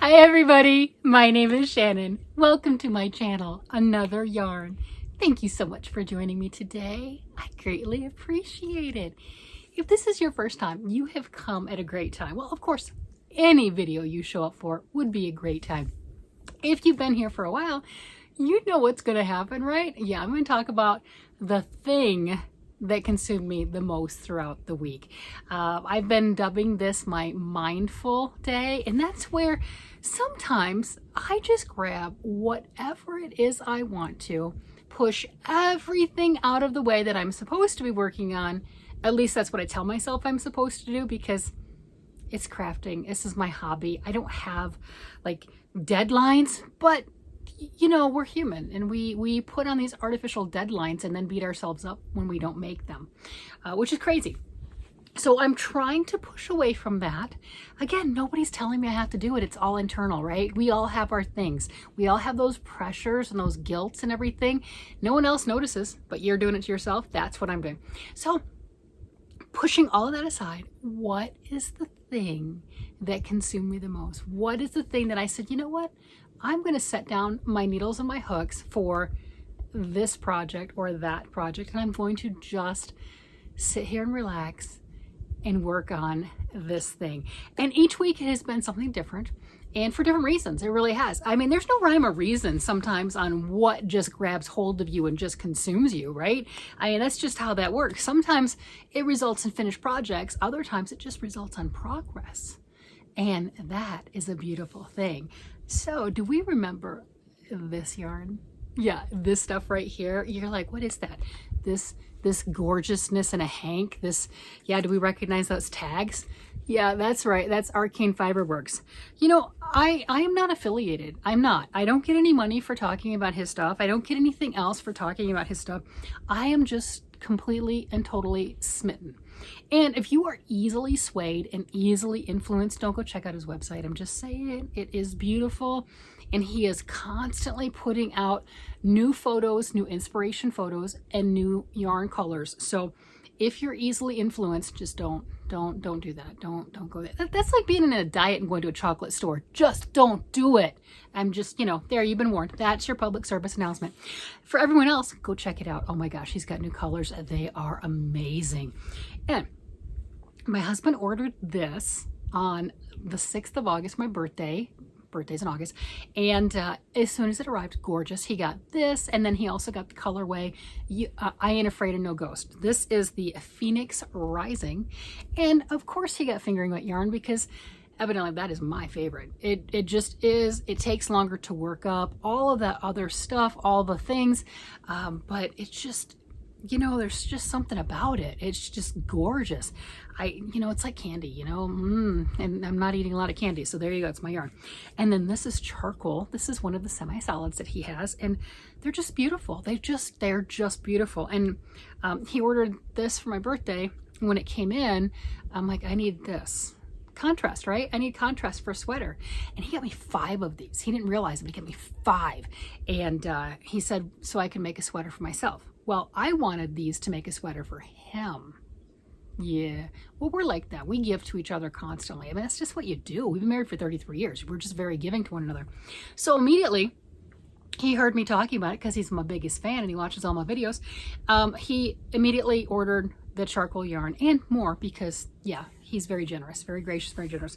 Hi everybody, my name is Shannon. Welcome to my channel, Another Yarn. Thank you so much for joining me today. I greatly appreciate it. If this is your first time, you have come at a great time. Well, of course, any video you show up for would be a great time. If you've been here for a while, you know what's going to happen, right? Yeah, I'm going to talk about the thing that consumed me the most throughout the week. I've been dubbing this my mindful day, and that's where sometimes I just grab whatever it is I want to, push everything out of the way that I'm supposed to be working on. At least that's what I tell myself I'm supposed to do, because it's crafting. This is my hobby. I don't have like deadlines, but you know, we're human, and we put on these artificial deadlines and then beat ourselves up when we don't make them, which is crazy. So I'm trying to push away from that. Again, nobody's telling me I have to do it. It's all internal, right? We all have our things. We all have those pressures and those guilts and everything. No one else notices, but you're doing it to yourself. That's what I'm doing. So pushing all of that aside, what is the thing that consumed me the most? What is the thing that I said, you know what? I'm going to set down my needles and my hooks for this project or that project, and I'm going to just sit here and relax and work on this thing. And each week it has been something different, and for different reasons. It really has. I mean, there's no rhyme or reason sometimes on what just grabs hold of you and just consumes you, right? I mean, that's just how that works. Sometimes it results in finished projects. Other times it just results on progress. And that is a beautiful thing. So do we remember this yarn? Yeah, this stuff right here. You're like, what is that? This gorgeousness in a hank. Yeah, do we recognize those tags? Yeah, that's right. That's Arcane Fiberworks. You know, I am not affiliated. I'm not. I don't get any money for talking about his stuff. I don't get anything else for talking about his stuff. I am just completely and totally smitten. And if you are easily swayed and easily influenced, don't go check out his website. I'm just saying, it is beautiful. And he is constantly putting out new photos, new inspiration photos, and new yarn colors. So if you're easily influenced, just don't do that. Don't go there. That's like being in a diet and going to a chocolate store. Just don't do it. I'm just, you know, there, you've been warned. That's your public service announcement. For everyone else, go check it out. Oh my gosh, he's got new colors. They are amazing. And my husband ordered this on the 6th of August, my birthday. Birthday's in August. And as soon as it arrived, gorgeous. He got this, and then he also got the colorway I Ain't Afraid of No Ghost. This is the Phoenix Rising. And of course he got fingering wet yarn, because evidently that is my favorite. It just is. It takes longer to work up, all of that other stuff, all the things, but it's just, you know, there's just something about it. It's just gorgeous. You know, it's like candy, you know, and I'm not eating a lot of candy. So there you go. It's my yarn. And then this is charcoal. This is one of the semi-solids that he has, and they're just beautiful. They're just beautiful. And he ordered this for my birthday. When it came in, I'm like, I need this contrast, right? I need contrast for a sweater. And he got me 5 of these. He didn't realize it, but he got me 5. And he said, so I can make a sweater for myself. Well, I wanted these to make a sweater for him. Yeah, well, we're like that. We give to each other constantly. I mean, that's just what you do. We've been married for 33 years. We're just very giving to one another. So immediately, he heard me talking about it because he's my biggest fan and he watches all my videos. He immediately ordered the charcoal yarn and more because, yeah, he's very generous, very gracious, very generous.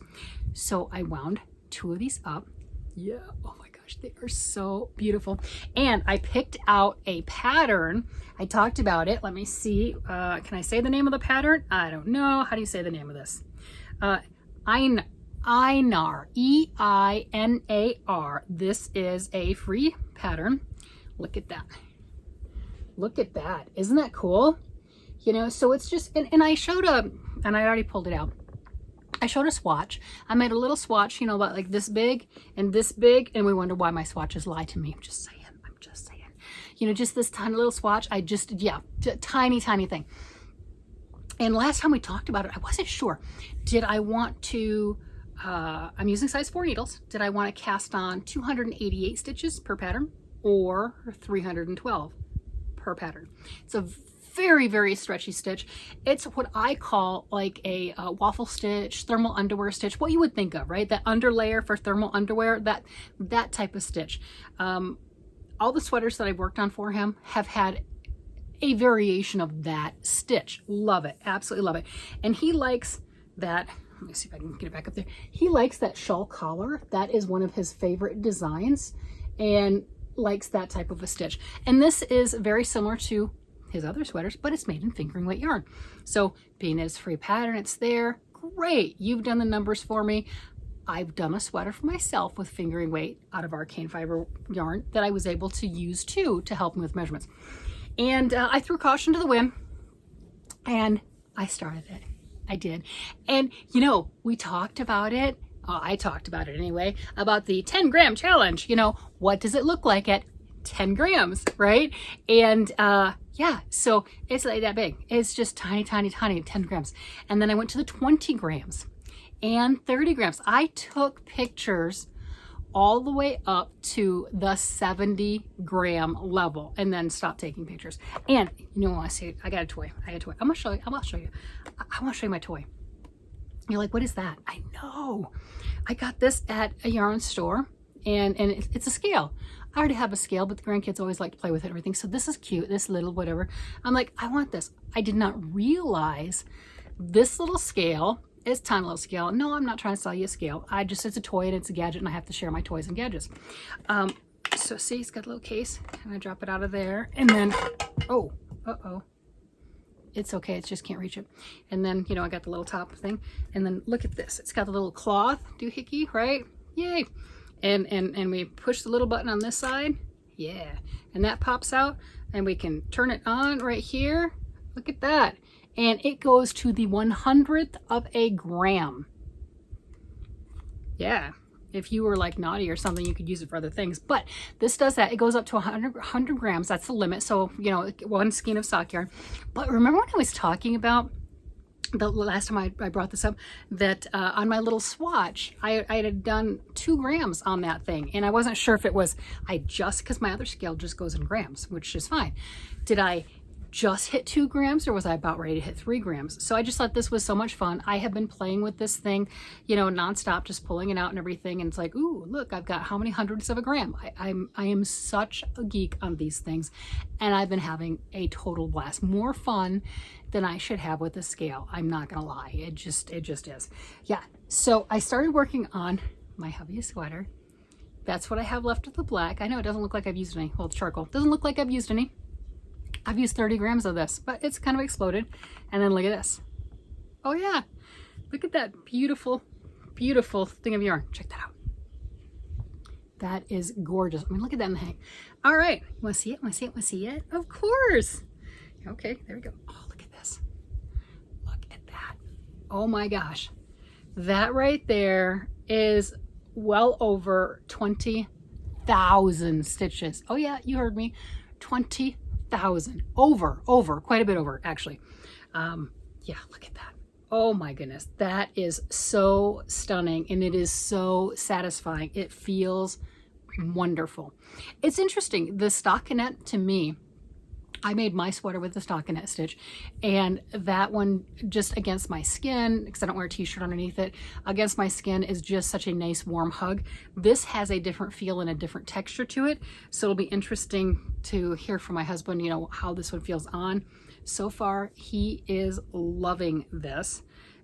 So I wound 2 of these up. Yeah, oh my gosh, they are so beautiful. And I picked out a pattern. I talked about it. Let me see. Can I say the name of the pattern? I don't know. How do you say the name of this? Einar, E-I-N-A-R. This is a free pattern. Look at that. Look at that. Isn't that cool? You know, so it's just, and I showed and I already pulled it out. I showed a swatch. I made a little swatch, you know, about like this big, and we wonder why my swatches lie to me. I'm just saying. You know, just this tiny little swatch. Tiny thing. And last time we talked about it, I wasn't sure. Did I want to, I'm using size 4 needles. Did I want to cast on 288 stitches per pattern or 312 per pattern? It's a very, very stretchy stitch. It's what I call like a waffle stitch, thermal underwear stitch, what you would think of, right? That underlayer for thermal underwear, that type of stitch. All the sweaters that I've worked on for him have had a variation of that stitch. Love it, absolutely love it. And he likes that, let me see if I can get it back up there. He likes that shawl collar. That is one of his favorite designs and likes that type of a stitch. And this is very similar to his other sweaters, but it's made in fingering weight yarn. So being it's free pattern, it's there. Great, you've done the numbers for me. I've done a sweater for myself with fingering weight out of arcane fiber yarn that I was able to use too to help me with measurements. And I threw caution to the wind and I started it. I did. And you know, we talked about it. I talked about it anyway, about the 10-gram challenge. You know, what does it look like at 10 grams, right? And yeah, so it's like that big. It's just tiny, tiny, tiny, 10 grams. And then I went to the 20 grams and 30 grams. I took pictures all the way up to the 70-gram level and then stopped taking pictures. And you know what I say? I got a toy. I got a toy. I'm gonna show you. I want to show you my toy. You're like, what is that? I know. I got this at a yarn store and it's a scale. I already have a scale, but the grandkids always like to play with it and everything. So this is cute, this little whatever. I'm like, I want this. I did not realize this little scale is a tiny little scale. No, I'm not trying to sell you a scale. It's a toy and it's a gadget and I have to share my toys and gadgets. So see, it's got a little case and I drop it out of there and then, oh, uh-oh. It's okay, it just can't reach it. And then, you know, I got the little top thing. And then look at this. It's got the little cloth doohickey, right? Yay. And we push the little button on this side. Yeah. And that pops out and we can turn it on right here. Look at that. And it goes to the 100th of a gram. Yeah. If you were like naughty or something, you could use it for other things. But this does that. It goes up to 100 grams. That's the limit. So, you know, one skein of sock yarn. But remember when I was talking about the last time I brought this up, that on my little swatch, I had done 2 grams on that thing. And I wasn't sure if it was, because my other scale just goes in grams, which is fine. Did I just hit 2 grams or was I about ready to hit 3 grams? So I just thought this was so much fun. I have been playing with this thing, you know, nonstop, just pulling it out and everything. And it's like, ooh, look, I've got how many hundredths of a gram? I am such a geek on these things. And I've been having a total blast. More fun than I should have with the scale. I'm not gonna lie. It just is. Yeah, so I started working on my hubby's sweater. That's what I have left of the black. I know it doesn't look like I've used any. Well, it's charcoal. Doesn't look like I've used any. I've used 30 grams of this, but it's kind of exploded. And then look at this. Oh yeah, look at that beautiful, beautiful thing of yarn. Check that out. That is gorgeous. I mean, look at that in the hang. All right, want to see it? Want to see it? Want to see it? Of course. Okay, there we go. Oh, look at this. Look at that. Oh my gosh. That right there is well over 20,000 stitches. Oh yeah, you heard me. 20,000. Over, quite a bit over, actually. Yeah, look at that. Oh my goodness, that is so stunning and it is so satisfying. It feels wonderful. It's interesting, the stockinette to me, I made my sweater with the stockinette stitch, and that one just against my skin, because I don't wear a t-shirt underneath it, against my skin is just such a nice warm hug. This has a different feel and a different texture to it, so it'll be interesting to hear from my husband, you know, how this one feels on. So far, he is loving this,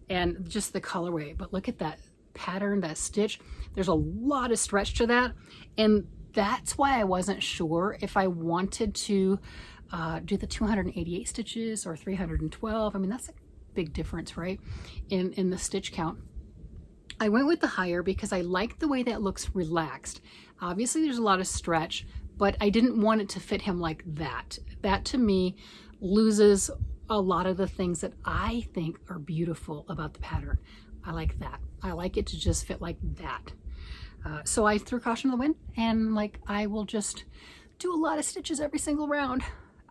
and just the colorway. But look at that pattern, that stitch. There's a lot of stretch to that, and that's why I wasn't sure if I wanted to do the 288 stitches or 312. I mean, that's a big difference, right? In the stitch count. I went with the higher because I like the way that looks relaxed. Obviously there's a lot of stretch, but I didn't want it to fit him like that. That to me loses a lot of the things that I think are beautiful about the pattern. I like that. I like it to just fit like that. So I threw caution to the wind and like, I will just do a lot of stitches every single round.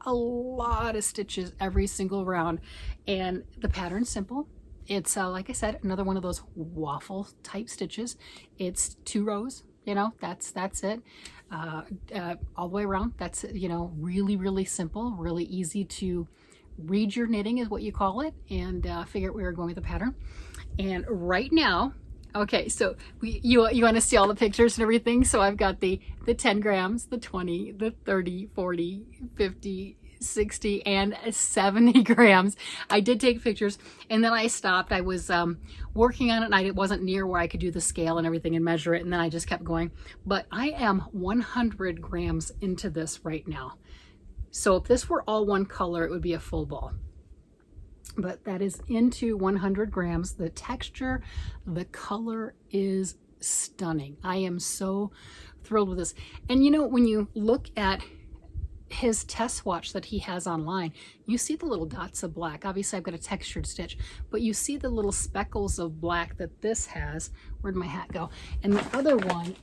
A lot of stitches every single round, and the pattern's simple. It's like I said, another one of those waffle type stitches. It's 2 rows, you know, that's it, all the way around. That's, you know, really, really simple, really easy to read your knitting is what you call it, and figure out where you're going with the pattern. And right now, okay, so you want to see all the pictures and everything. So I've got the 10 grams, the 20, the 30, 40, 50, 60, and 70 grams. I did take pictures, and then I stopped. I was working on it, and I wasn't near where I could do the scale and everything and measure it, and then I just kept going. But I am 100 grams into this right now. So if this were all one color, it would be a full ball. But that is into 100 grams. The texture, the color is stunning. I am so thrilled with this. And you know, when you look at his test swatch that he has online, you see the little dots of black. Obviously I've got a textured stitch, but you see the little speckles of black that this has. Where'd my hat go? And the other one,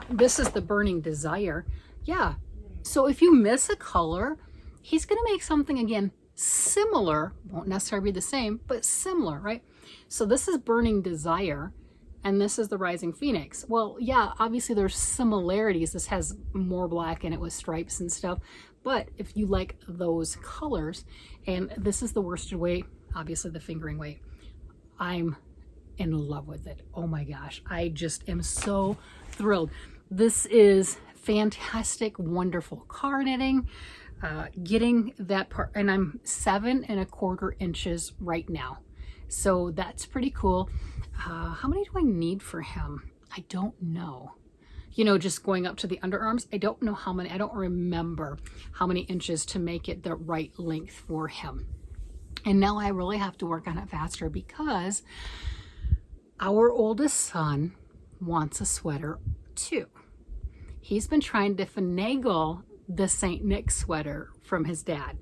this is the Burning Desire. Yeah, so if you miss a color, he's gonna make something again similar, won't necessarily be the same, but similar, right? So this is Burning Desire, and this is the Rising Phoenix. Well, yeah, obviously there's similarities. This has more black in it with stripes and stuff, but if you like those colors, and this is the worsted weight, obviously the fingering weight, I'm in love with it. Oh my gosh, I just am so thrilled. This is fantastic, wonderful car knitting. Getting that part, and I'm 7 1/4 inches right now, so that's pretty cool. How many do I need for him? I don't know. You know, just going up to the underarms, I don't know how many. I don't remember how many inches to make it the right length for him. And now I really have to work on it faster because our oldest son wants a sweater too. He's been trying to finagle the St. Nick sweater from his dad.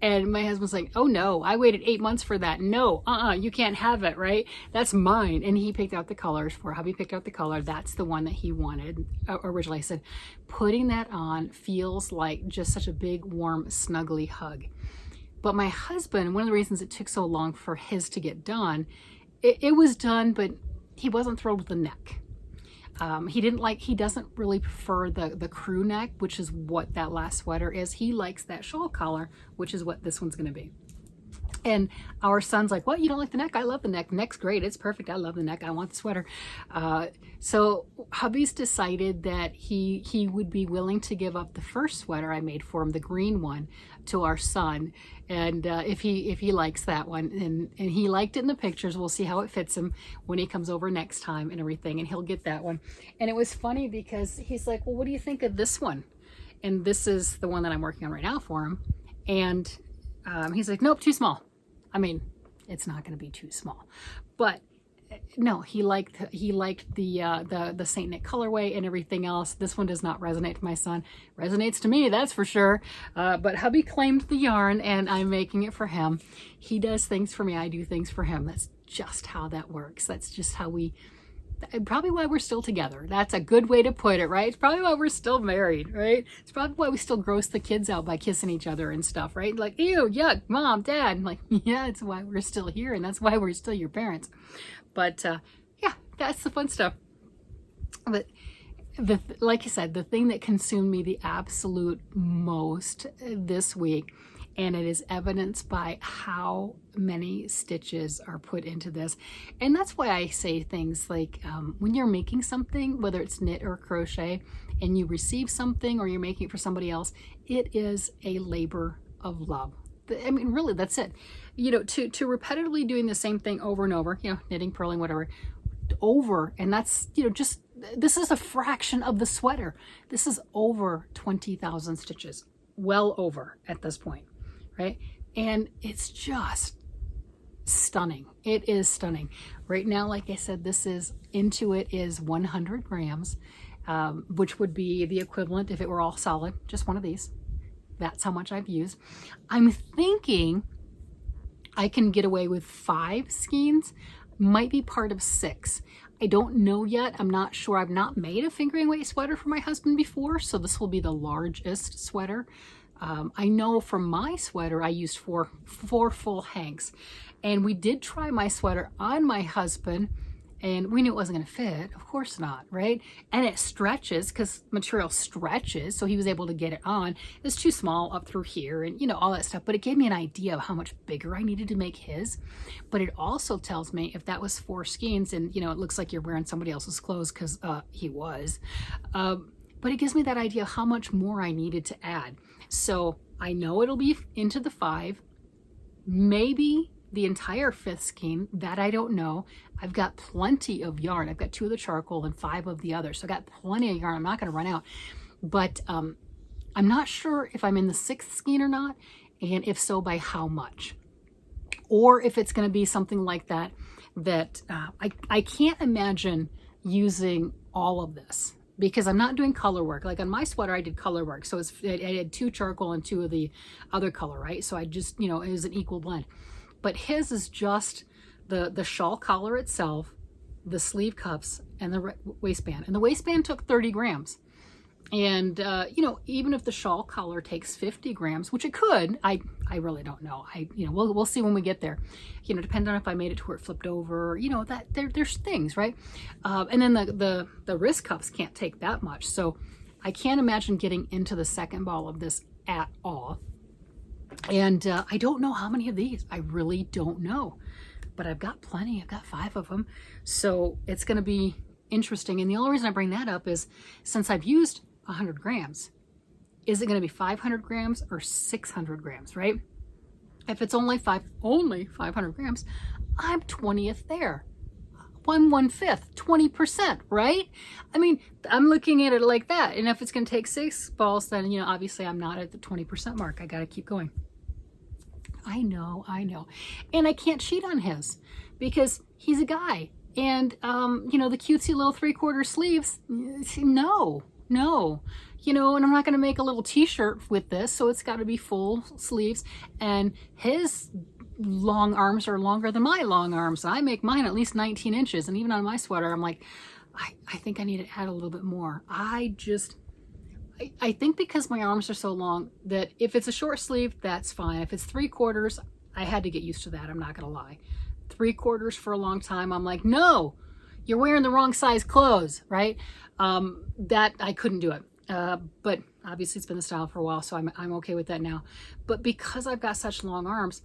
And my husband's like, oh no, I waited 8 months for that. No, you can't have it, right? That's mine. And he picked out the colors for hubby, picked out the color. That's the one that he wanted originally. I said, putting that on feels like just such a big, warm, snuggly hug. But my husband, one of the reasons it took so long for his to get done, it was done, but he wasn't thrilled with the neck. He doesn't really prefer the crew neck, which is what that last sweater is. He likes that shawl collar, which is what this one's going to be. And our son's like, what, you don't like the neck? I love the neck. Neck's great. It's perfect. I love the neck. I want the sweater. So hubby's decided that he would be willing to give up the first sweater I made for him, the green one, to our son. And if he likes that one, and he liked it in the pictures, we'll see how it fits him when he comes over next time and everything, and he'll get that one. And it was funny because he's like, well, what do you think of this one? And this is the one that I'm working on right now for him. And he's like, nope, too small. I mean, it's not going to be too small, but no, he liked the St. Nick colorway and everything else. This one does not resonate to my son. Resonates to me, that's for sure. But hubby claimed the yarn, and I'm making it for him. He does things for me. I do things for him. That's just how that works. That's just how probably why we're still together. That's a good way to put it, right? It's probably why we're still married, right? It's probably why we still gross the kids out by kissing each other and stuff, right? Like, ew, yuck, mom, dad. I'm like, yeah, it's why we're still here, and that's why we're still your parents. But yeah, that's the fun stuff. But like I said, the thing that consumed me the absolute most this week, and it is evidenced by how many stitches are put into this. And that's why I say things like when you're making something, whether it's knit or crochet, and you receive something or you're making it for somebody else, it is a labor of love. I mean, really, that's it. You know, to repetitively doing the same thing over and over, you know, knitting, purling, whatever, over, and that's, you know, just, this is a fraction of the sweater. This is over 20,000 stitches, well over at this point, right? And it's just stunning. It is stunning. Right now, like I said, this is, into it is 100 grams, which would be the equivalent if it were all solid, just one of these. That's how much I've used. I'm thinking I can get away with 5 skeins, might be part of 6. I don't know yet. I'm not sure. I've not made a fingering weight sweater for my husband before, so this will be the largest sweater. I know from my sweater, I used four full hanks, and we did try my sweater on my husband, And we knew it wasn't going to fit. Of course not, right? And it stretches because material stretches. So he was able to get it on. It was too small up through here and, you know, all that stuff. But it gave me an idea of how much bigger I needed to make his. But it also tells me if that was 4 skeins and, you know, it looks like you're wearing somebody else's clothes because he was. But it gives me that idea of how much more I needed to add. So I know it'll be into the 5, maybe the entire 5th skein, that I don't know. I've got plenty of yarn. I've got 2 of the charcoal and 5 of the other. So I got plenty of yarn. I'm not going to run out. But I'm not sure if I'm in the 6th skein or not, and if so, by how much. Or if it's going to be something like that, I can't imagine using all of this, because I'm not doing color work. Like on my sweater, I did color work. So I had 2 charcoal and 2 of the other color, right? So I just, you know, it was an equal blend. But his is just the shawl collar itself, the sleeve cuffs, and the waistband. And the waistband took 30 grams. And, you know, even if the shawl collar takes 50 grams, which it could, I really don't know. You know, we'll see when we get there. You know, depending on if I made it to where it flipped over, you know, that there's things, right? And then the wrist cuffs can't take that much. So I can't imagine getting into the second ball of this at all. And I don't know how many of these. I really don't know. But I've got plenty. I've got 5 of them. So it's going to be interesting. And the only reason I bring that up is since I've used 100 grams, is it going to be 500 grams or 600 grams, right? If it's only 500 grams, I'm 20th there. 1/5, 20%, right? I mean, I'm looking at it like that. And if it's going to take 6 balls, then, you know, obviously I'm not at the 20% mark. I got to keep going. I know. And I can't cheat on his because he's a guy. And, you know, the cutesy little 3/4 sleeves, no. You know, and I'm not going to make a little t-shirt with this. So it's got to be full sleeves. And his long arms are longer than my long arms. I make mine at least 19 inches. And even on my sweater, I'm like, I think I need to add a little bit more. I think because my arms are so long that if it's a short sleeve, that's fine. If it's 3/4, I had to get used to that. I'm not going to lie. 3/4 for a long time. I'm like, no, you're wearing the wrong size clothes, right? That I couldn't do it. But obviously it's been the style for a while, so I'm okay with that now. But because I've got such long arms,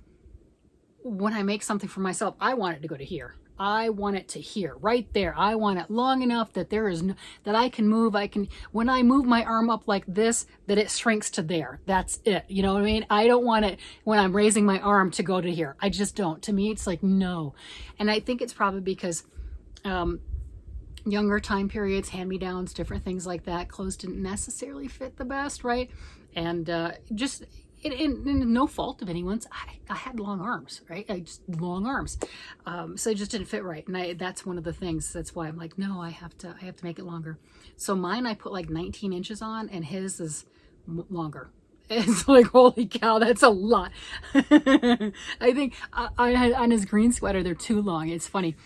when I make something for myself, I want it to go to here. I want it to here, right there. I want it long enough that there is that I can move. When I move my arm up like this, that it shrinks to there. That's it. You know what I mean? I don't want it when I'm raising my arm to go to here. I just don't. To me, it's like, no. And I think it's probably because, younger time periods, hand-me-downs, different things like that, clothes didn't necessarily fit the best, right? And just in no fault of anyone's, I had long arms, right? Long arms, so it just didn't fit right. And that's one of the things. That's why I'm like, no, I have to make it longer. So mine, I put like 19 inches on, and his is longer. It's like, holy cow, that's a lot. I think on his green sweater, they're too long. It's funny.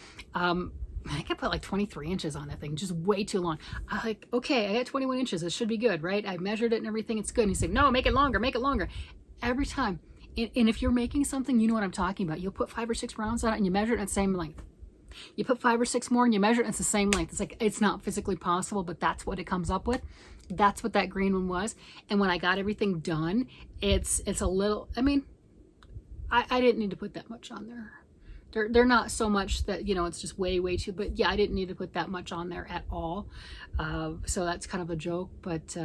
I could put like 23 inches on that thing, just way too long. I'm like, okay, I got 21 inches. It should be good, right? I measured it and everything. It's good. And he's like, no, make it longer, make it longer. Every time. And if you're making something, you know what I'm talking about. You'll put 5 or 6 rounds on it and you measure it at the same length. You put 5 or 6 more and you measure it, and it's the same length. It's like, it's not physically possible, but that's what it comes up with. That's what that green one was. And when I got everything done, it's a little, I mean, I didn't need to put that much on there. They're not so much that, you know, it's just way too, but yeah, I didn't need to put that much on there at all. So that's kind of a joke, but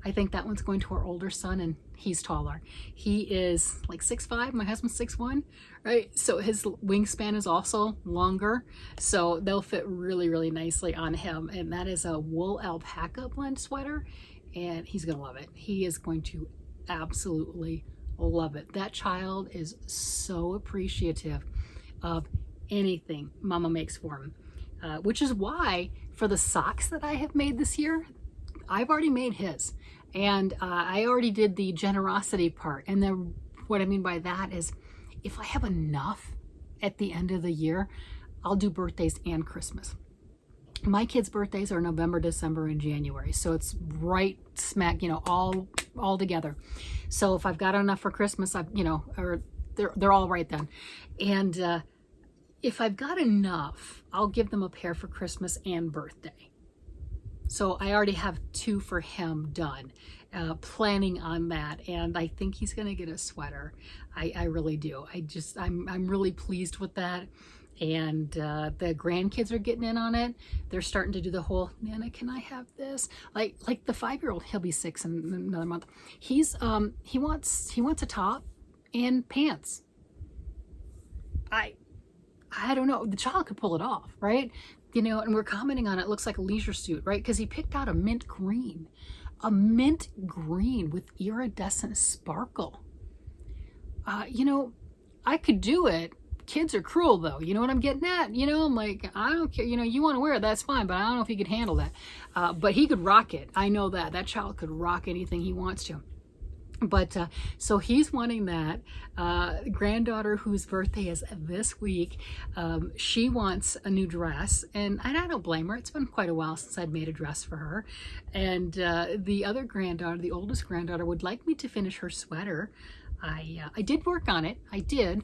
I think that one's going to our older son, and he's taller. He is like 6'5", my husband's 6'1", right? So his wingspan is also longer. So they'll fit really nicely on him. And that is a wool alpaca blend sweater, and he's gonna love it. He is going to absolutely love it. That child is so appreciative of anything Mama makes for him, which is why for the socks that I have made this year, I've already made his, and I already did the generosity part. And then what I mean by that is, if I have enough at the end of the year, I'll do birthdays and Christmas. My kids' birthdays are November, December, and January, so it's right smack, you know, all together. So if I've got enough for Christmas, or they're all right then. And if I've got enough, I'll give them a pair for Christmas and birthday. So I already have 2 for him done, planning on that. And I think he's going to get a sweater. I really do. I'm really pleased with that. And the grandkids are getting in on it. They're starting to do the whole, Nana, can I have this? Like the 5-year-old, he'll be 6 in another month. He wants a top and pants. I don't know. The child could pull it off, right? You know, and we're commenting on it. It looks like a leisure suit, right? Because he picked out a mint green with iridescent sparkle. You know, I could do it. Kids are cruel though. You know what I'm getting at? You know, I'm like, I don't care. You know, you want to wear it, that's fine, but I don't know if he could handle that. But he could rock it. I know that. That child could rock anything he wants to. But so he's wanting that. Granddaughter, whose birthday is this week, she wants a new dress, and I don't blame her. It's been quite a while since I'd made a dress for her. And the other granddaughter, the oldest granddaughter, would like me to finish her sweater. I did work on it. I did.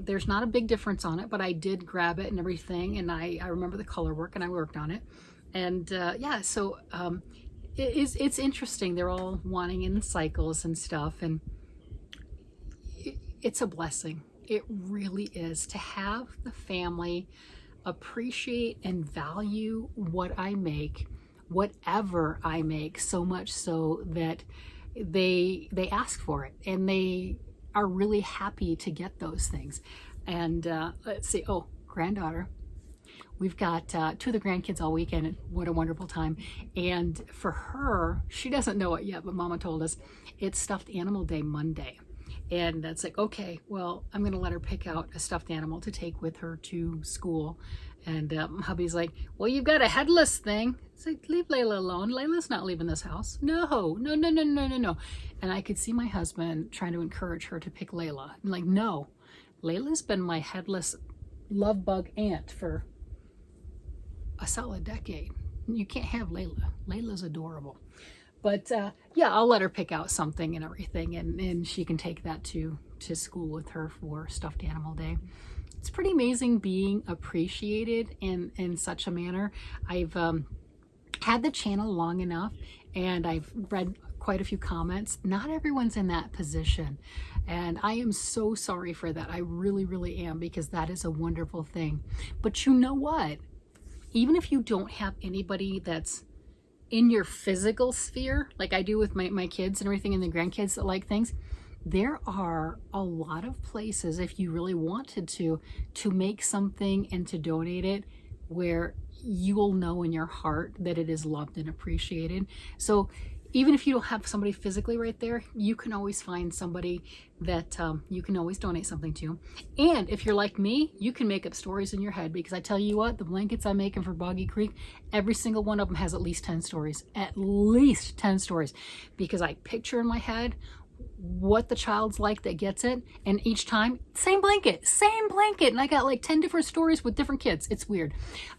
There's not a big difference on it, but I did grab it and everything, and I remember the color work, and I worked on it. And yeah, so it's interesting. They're all wanting in cycles and stuff, and it's a blessing. It really is, to have the family appreciate and value what I make, whatever I make, so much so that they ask for it, and they are really happy to get those things. And let's see, oh, granddaughter. We've got 2 of the grandkids all weekend. What a wonderful time. And for her, she doesn't know it yet, but Mama told us it's Stuffed Animal Day Monday. And that's like, okay, well, I'm going to let her pick out a stuffed animal to take with her to school. And hubby's like, well, you've got a headless thing. It's like, leave Layla alone. Layla's not leaving this house. No. And I could see my husband trying to encourage her to pick Layla. I'm like, no, Layla's been my headless love bug aunt for a solid decade. You can't have Layla. Layla's adorable. But yeah, I'll let her pick out something and everything, and she can take that to school with her for Stuffed Animal Day. It's pretty amazing being appreciated in such a manner. I've had the channel long enough, and I've read quite a few comments. Not everyone's in that position, and I am so sorry for that. I really, really am, because that is a wonderful thing. But you know what? Even if you don't have anybody that's in your physical sphere, like I do with my kids and everything, and the grandkids that like things, there are a lot of places, if you really wanted to make something and to donate it, where you'll know in your heart that it is loved and appreciated. So even if you don't have somebody physically right there, you can always find somebody that you can always donate something to. And if you're like me, you can make up stories in your head, because I tell you what, the blankets I'm making for Boggy Creek, every single one of them has at least 10 stories, because I picture in my head what the child's like that gets it, and each time same blanket, and I got like 10 different stories with different kids. It's weird.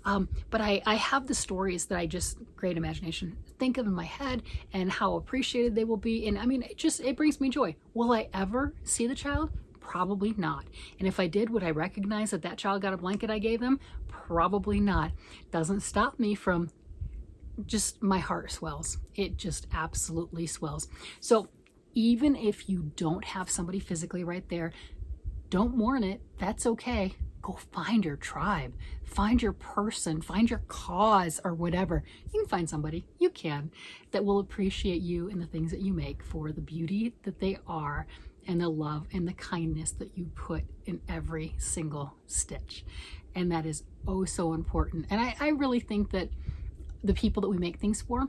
But I have the stories that I just, great imagination, think of in my head, and how appreciated they will be. And I mean, it brings me joy. Will I ever see the child? Probably not. And if I did, would I recognize that that child got a blanket I gave them? Probably not. Doesn't stop me from, just my heart swells. It just absolutely swells. So even if you don't have somebody physically right there, don't mourn it. That's okay. Go find your tribe, find your person, find your cause, or whatever. You can find somebody, you can, that will appreciate you and the things that you make for the beauty that they are, and the love and the kindness that you put in every single stitch. And that is oh so important. And I really think that the people that we make things for,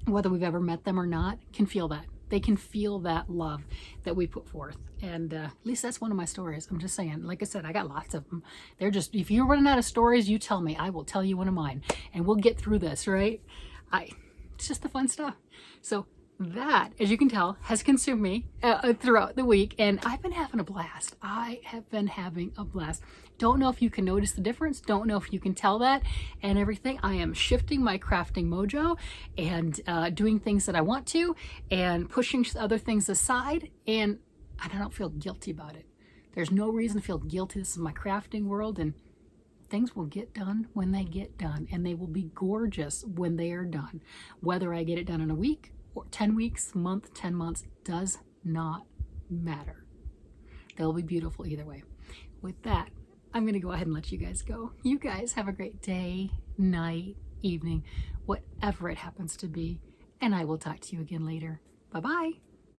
whether we've ever met them or not, can feel that. They can feel that love that we put forth. And at least that's one of my stories. I'm just saying, like I said, I got lots of them. They're just, if you're running out of stories, you tell me. I will tell you one of mine, and we'll get through this, right? It's just the fun stuff. So that, as you can tell, has consumed me throughout the week, and I've been having a blast. I have been having a blast. Don't know if you can notice the difference. Don't know if you can tell that and everything. I am shifting my crafting mojo and doing things that I want to, and pushing other things aside, and I don't feel guilty about it. There's no reason to feel guilty. This is my crafting world, and things will get done when they get done, and they will be gorgeous when they are done. Whether I get it done in a week or 10 weeks, month, 10 months, does not matter. They'll be beautiful either way. With that, I'm going to go ahead and let you guys go. You guys have a great day, night, evening, whatever it happens to be, and I will talk to you again later. Bye-bye.